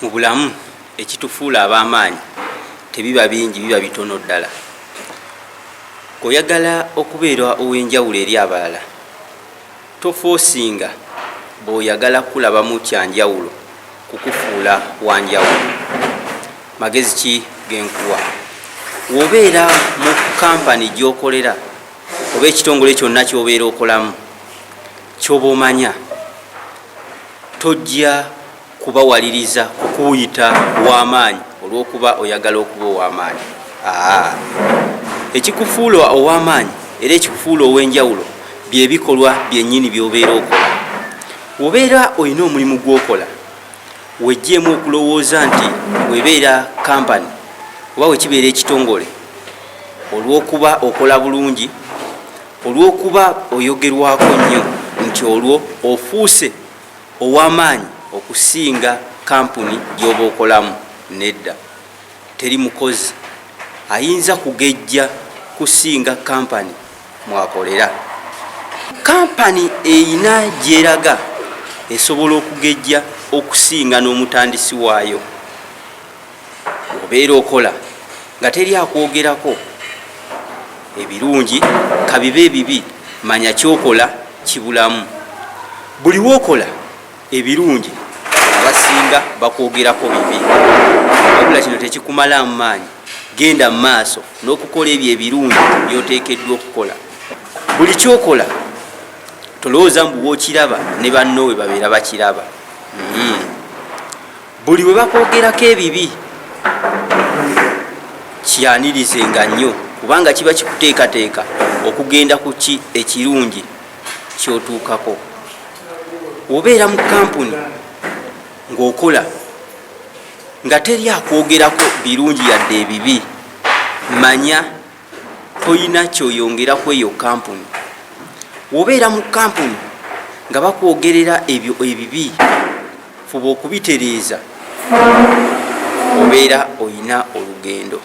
Mu bulamu ekitufuula ab'amaanyi tebiba bingi, biba bitono ddala. Oyagala okubeera ow'enjawulo eri abalala, tofoosinga bw'oyagala kulabamu kyanjawulo kukufuula wanjawulo. Magezi ki genkuwa? Wobeera mu kampani gy'okolera oba ekitongole kyonna ky'obeera okolamu, ky'oba omanya, tojja kubawaliriza kukuyita w'amaanyi olw'okuba oyagala okuba ow'amaanyi. Ekikufuula ow'amaanyi era ekikufuula ow'enjawulo bye bikolwa byennyini by'obeera okola. Wobeera olina omulimu gw'okola, wejjeemu okulowooza nti webeera kampani oba wekibeera ekitongole, olw'okuba okola bulungi, olw'okuba oyogerwako nnyo, nti olwo ofuuse ow'amaanyi okusinga kampuni gy'oba okolamu. Nedda, teri mukozi ayinza kugejja kusinga kampani mwakolera. Kampani eyina gyeraga esobola okugejja okusinga n'omutandisi waayo. Obeera okola nga teri akwogerako ebirungi, kabibe ebibi, manya kyokola kibulamu. Buli wookola ebirungi abasinga bakwogerako bibi, wabula kino tekikumala mu maanyi. Genda mu maaso n'okukola ebyo ebirungi byoteekeddwa okukola. Buli kyokola tolowooza mbu wookiraba ne banno we babeera bakiraba. Buli we bakwogerako ebibi kyanirizenga nnyo, kubanga kiba kikuteekateeka okugenda ku ki ekirungi kyotuukako. Obeera mu kampuni ng'okola nga teri akwogerako birungi yadde ebibi, manya toyina kyoyongera ku eyo kampuni. Wobeera mu kampuni nga bakwogerera ebyo ebibi, fuba okubitereeza, obeera oyina olugendo.